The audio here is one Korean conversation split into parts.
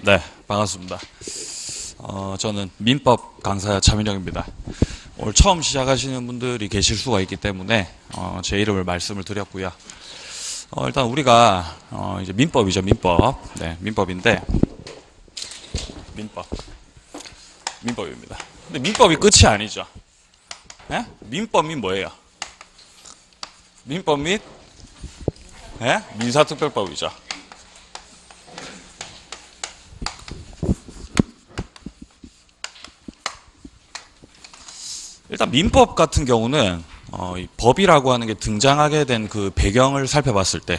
네, 반갑습니다. 저는 민법 강사 차민영입니다. 오늘 처음 시작하시는 분들이 계실 수가 있기 때문에 제 이름을 말씀을 드렸고요. 일단 우리가 이제 민법이죠, 민법. 네, 민법인데 민법입니다. 근데 민법이 끝이 아니죠. 네? 민법 및 뭐예요? 민법 및 네? 민사특별법이죠. 일단 민법 같은 경우는 이 법이라고 하는 게 등장하게 된 그 배경을 살펴봤을 때,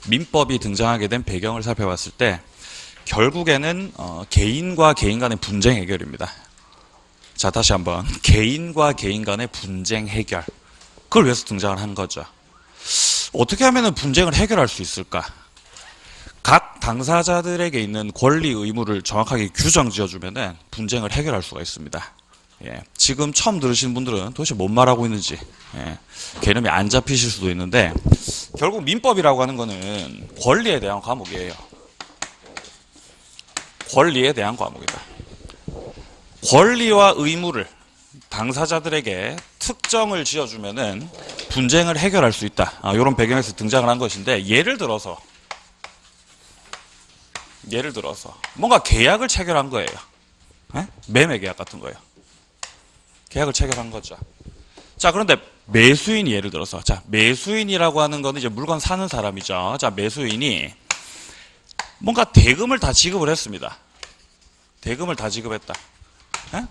민법이 등장하게 된 배경을 살펴봤을 때 결국에는 개인과 개인 간의 분쟁 해결입니다. 자, 다시 한번 개인과 개인 간의 분쟁 해결, 그걸 위해서 등장을 한 거죠. 어떻게 하면 분쟁을 해결할 수 있을까? 각 당사자들에게 있는 권리 의무를 정확하게 규정 지어주면 분쟁을 해결할 수가 있습니다. 예, 지금 처음 들으시는 분들은 도대체 뭔 말하고 있는지 개념이 안 잡히실 수도 있는데, 결국 민법이라고 하는 거는 권리에 대한 과목이에요. 권리에 대한 과목이다. 권리와 의무를 당사자들에게 특정을 지어주면은 분쟁을 해결할 수 있다. 이런 배경에서 등장을 한 것인데, 예를 들어서 뭔가 계약을 체결한 거예요. 매매 계약 같은 거예요. 계약을 체결한 거죠. 자, 그런데 매수인이 예를 들어서, 자, 매수인이라고 하는 거는 이제 물건 사는 사람이죠. 자, 매수인이 뭔가 대금을 다 지급을 했습니다. 대금을 다 지급했다.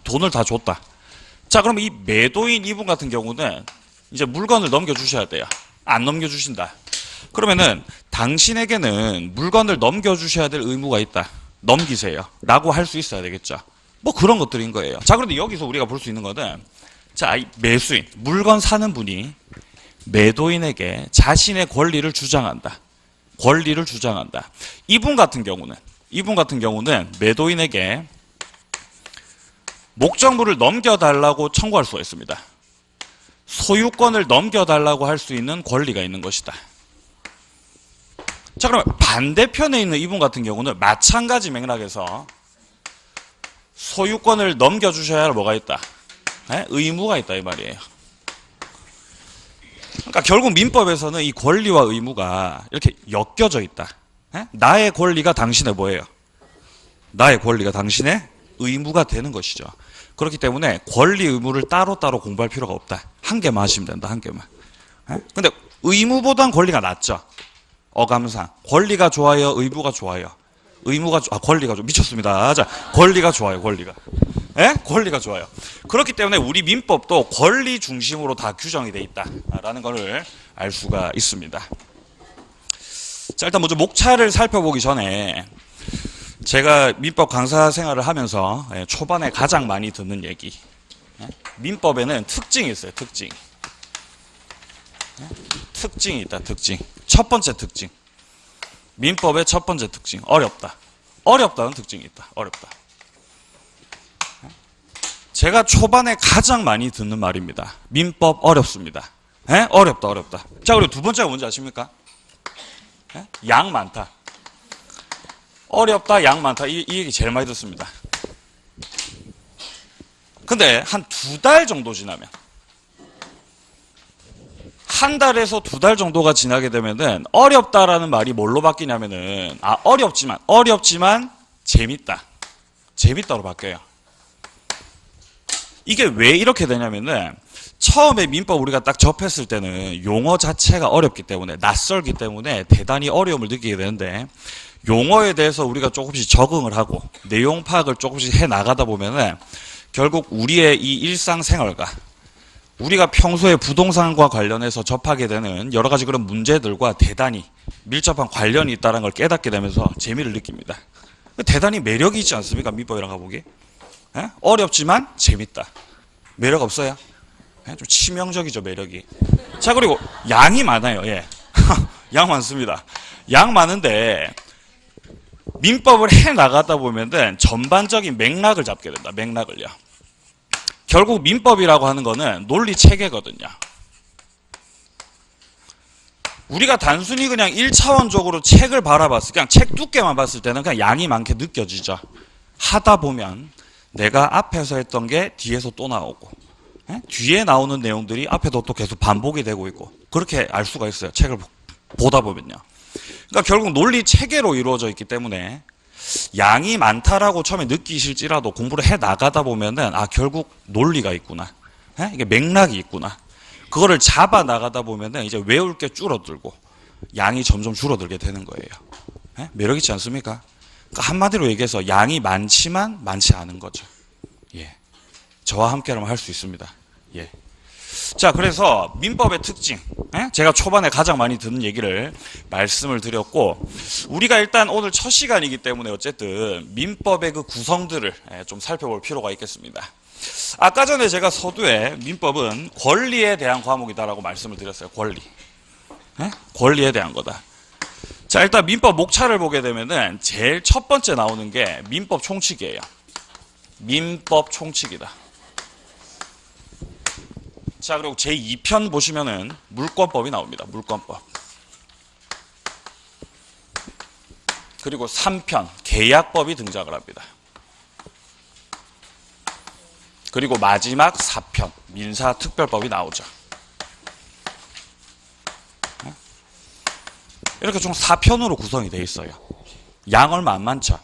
돈을 다 줬다. 자, 그럼 이 매도인 이분 같은 경우는 이제 물건을 넘겨주셔야 돼요. 안 넘겨주신다. 그러면은 당신에게는 물건을 넘겨주셔야 될 의무가 있다. 넘기세요. 라고 할 수 있어야 되겠죠. 뭐 그런 것들인 거예요. 자, 그런데 여기서 우리가 볼 수 있는 거는, 자, 이 매수인, 물건 사는 분이 매도인에게 자신의 권리를 주장한다. 권리를 주장한다. 이분 같은 경우는 매도인에게 목적물을 넘겨달라고 청구할 수가 있습니다. 소유권을 넘겨달라고 할 수 있는 권리가 있는 것이다. 자, 그러면 반대편에 있는 이분 같은 경우는 마찬가지 맥락에서 소유권을 넘겨주셔야 할 뭐가 있다? 의무가 있다, 이 말이에요. 그러니까 결국 민법에서는 이 권리와 의무가 이렇게 엮여져 있다. 나의 권리가 당신의 뭐예요? 나의 권리가 당신의 의무가 되는 것이죠. 그렇기 때문에 권리 의무를 따로따로 공부할 필요가 없다. 한 개만 하시면 된다, 한 개만. 근데 의무보단 권리가 낫죠. 어감상. 권리가 좋아요, 의무가 좋아요? 권리가 좀 미쳤습니다. 자, 권리가 좋아요, 권리가. 권리가 좋아요. 그렇기 때문에 우리 민법도 권리 중심으로 다 규정이 돼 있다라는 것을 알 수가 있습니다. 자, 일단 먼저 목차를 살펴보기 전에 제가 민법 강사 생활을 하면서 초반에 가장 많이 듣는 얘기. 민법에는 특징이 있어요, 특징. 특징이 있다, 특징. 첫 번째 특징. 민법의 첫 번째 특징, 어렵다. 어렵다는 특징이 있다. 어렵다. 제가 초반에 가장 많이 듣는 말입니다. 민법 어렵습니다. 어렵다, 어렵다. 자, 그리고 두 번째가 뭔지 아십니까? 양 많다. 어렵다, 양 많다. 이 얘기 제일 많이 듣습니다. 근데 한 2달 정도 지나면, 한 달에서 2달 정도가 지나게 되면은 어렵다라는 말이 뭘로 바뀌냐면은, 어렵지만 재밌다. 재밌다로 바뀌어요. 이게 왜 이렇게 되냐면은, 처음에 민법 우리가 딱 접했을 때는 용어 자체가 어렵기 때문에, 낯설기 때문에 대단히 어려움을 느끼게 되는데, 용어에 대해서 우리가 조금씩 적응을 하고 내용 파악을 조금씩 해 나가다 보면은 결국 우리의 이 일상생활과 우리가 평소에 부동산과 관련해서 접하게 되는 여러 가지 그런 문제들과 대단히 밀접한 관련이 있다는 걸 깨닫게 되면서 재미를 느낍니다. 대단히 매력이 있지 않습니까? 민법이라고 보기. 어렵지만 재밌다. 매력 없어요? 좀 치명적이죠, 매력이. 자, 그리고 양이 많아요. 예. 양 많습니다. 양 많은데 민법을 해 나가다 보면은 전반적인 맥락을 잡게 된다. 맥락을요. 결국 민법이라고 하는 거는 논리 체계거든요. 우리가 단순히 그냥 1차원적으로 책을 바라봤을 그냥 책 두께만 봤을 때는 그냥 양이 많게 느껴지죠. 하다 보면 내가 앞에서 했던 게 뒤에서 또 나오고, 뒤에 나오는 내용들이 앞에도 또 계속 반복이 되고 있고, 그렇게 알 수가 있어요. 책을 보다 보면요. 그러니까 결국 논리 체계로 이루어져 있기 때문에 양이 많다라고 처음에 느끼실지라도 공부를 해 나가다 보면은 결국 논리가 있구나. 이게 맥락이 있구나. 그거를 잡아 나가다 보면은 이제 외울 게 줄어들고 양이 점점 줄어들게 되는 거예요. 매력 있지 않습니까? 그러니까 한마디로 얘기해서 양이 많지만 많지 않은 거죠. 예. 저와 함께라면 할 수 있습니다. 예. 자, 그래서 민법의 특징, 제가 초반에 가장 많이 듣는 얘기를 말씀을 드렸고, 우리가 일단 오늘 첫 시간이기 때문에 어쨌든 민법의 그 구성들을 좀 살펴볼 필요가 있겠습니다. 아까 전에 제가 서두에 민법은 권리에 대한 과목이다라고 말씀을 드렸어요. 권리. 권리에 대한 거다. 자, 일단 민법 목차를 보게 되면은 제일 첫 번째 나오는 게 민법 총칙이에요. 민법 총칙이다. 자, 그리고 제2편 보시면은 물권법이 나옵니다. 물권법. 그리고 3편 계약법이 등장을 합니다. 그리고 마지막 4편 민사특별법이 나오죠. 이렇게 총 4편으로 구성이 되어 있어요. 양 얼마 안 많죠?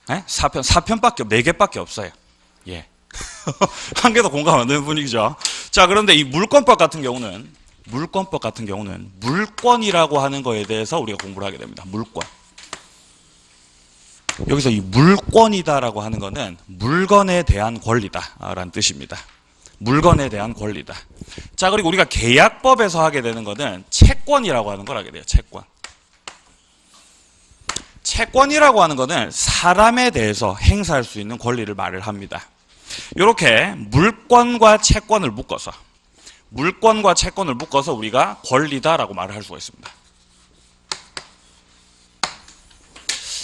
4편밖에 4개밖에 없어요. 예. 한 개도 공감 안 되는 분위기죠. 자, 그런데 이 물권법 같은 경우는 물권이라고 하는 거에 대해서 우리가 공부를 하게 됩니다. 물권. 여기서 이 물권이다라고 하는 거는 물건에 대한 권리다라는 뜻입니다. 물건에 대한 권리다. 자, 그리고 우리가 계약법에서 하게 되는 거는 채권이라고 하는 걸 하게 돼요. 채권. 채권이라고 하는 거는 사람에 대해서 행사할 수 있는 권리를 말을 합니다. 이렇게 물권과 채권을 묶어서 우리가 권리다라고 말을 할 수가 있습니다.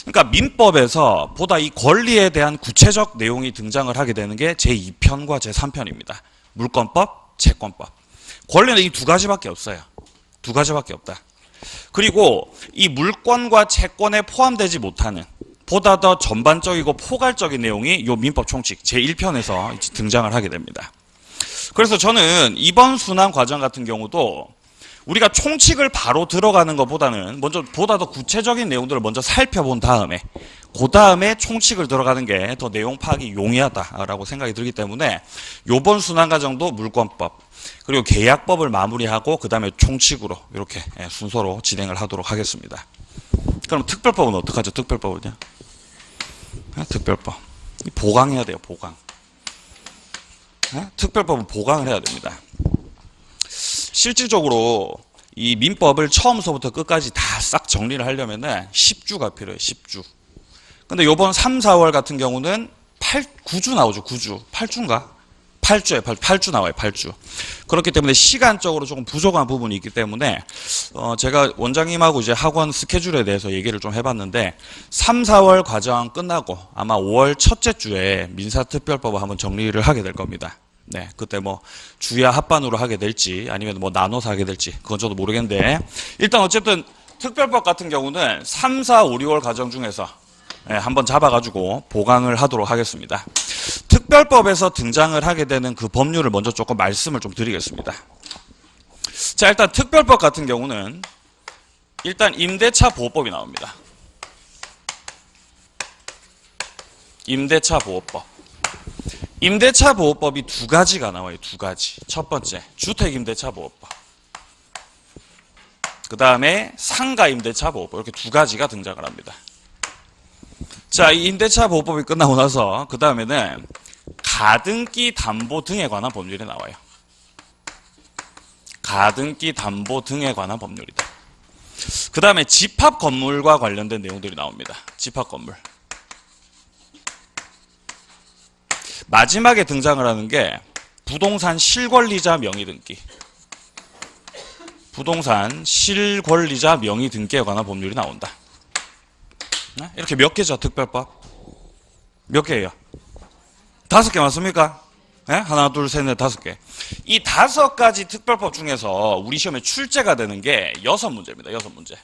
그러니까 민법에서 보다 이 권리에 대한 구체적 내용이 등장을 하게 되는 게 제2편과 제3편입니다. 물권법, 채권법. 권리는 이 두 가지밖에 없어요. 두 가지밖에 없다. 그리고 이 물권과 채권에 포함되지 못하는 보다 더 전반적이고 포괄적인 내용이 이 민법 총칙 제1편에서 등장을 하게 됩니다. 그래서 저는 이번 순환 과정 같은 경우도 우리가 총칙을 바로 들어가는 것보다는 먼저 보다 더 구체적인 내용들을 먼저 살펴본 다음에 그 다음에 총칙을 들어가는 게 더 내용 파악이 용이하다라고 생각이 들기 때문에 이번 순환 과정도 물권법 그리고 계약법을 마무리하고 그 다음에 총칙으로 이렇게 순서로 진행을 하도록 하겠습니다. 그럼 특별법은 어떡하죠? 특별법은요? 특별법 보강해야 돼요. 보강. 특별법은 보강을 해야 됩니다. 실질적으로 이 민법을 처음서부터 끝까지 다 싹 정리를 하려면은 10주가 필요해요. 10주. 근데 요번 3, 4월 같은 경우는 9주 나오죠. 9주. 8주인가? 8주에 8주 나와요. 8주. 그렇기 때문에 시간적으로 조금 부족한 부분이 있기 때문에 제가 원장님하고 이제 학원 스케줄에 대해서 얘기를 좀 해봤는데 3, 4월 과정 끝나고 아마 5월 첫째 주에 민사특별법을 한번 정리를 하게 될 겁니다. 네, 그때 뭐 주야 합반으로 하게 될지 아니면 뭐 나눠서 하게 될지 그건 저도 모르겠는데 일단 어쨌든 특별법 같은 경우는 3, 4, 5, 6월 과정 중에서 한번 잡아가지고 보강을 하도록 하겠습니다. 특별법에서 등장을 하게 되는 그 법률을 먼저 조금 말씀을 좀 드리겠습니다. 자, 일단 특별법 같은 경우는 일단 임대차 보호법이 나옵니다. 임대차 보호법. 임대차 보호법이 두 가지가 나와요. 두 가지. 첫 번째, 주택임대차 보호법. 그 다음에 상가임대차 보호법. 이렇게 두 가지가 등장을 합니다. 자, 이 임대차 보호법이 끝나고 나서 그 다음에는 가등기 담보 등에 관한 법률이 나와요. 가등기 담보 등에 관한 법률이다. 그 다음에 집합 건물과 관련된 내용들이 나옵니다. 집합 건물. 마지막에 등장을 하는 게 부동산 실권리자 명의 등기. 부동산 실권리자 명의 등기에 관한 법률이 나온다. 이렇게 몇 개죠, 특별법? 몇 개예요? 5개 맞습니까? 예? 하나, 둘, 셋, 넷, 다섯 개. 이 5가지 특별법 중에서 우리 시험에 출제가 되는 게 6문제입니다. 6문제.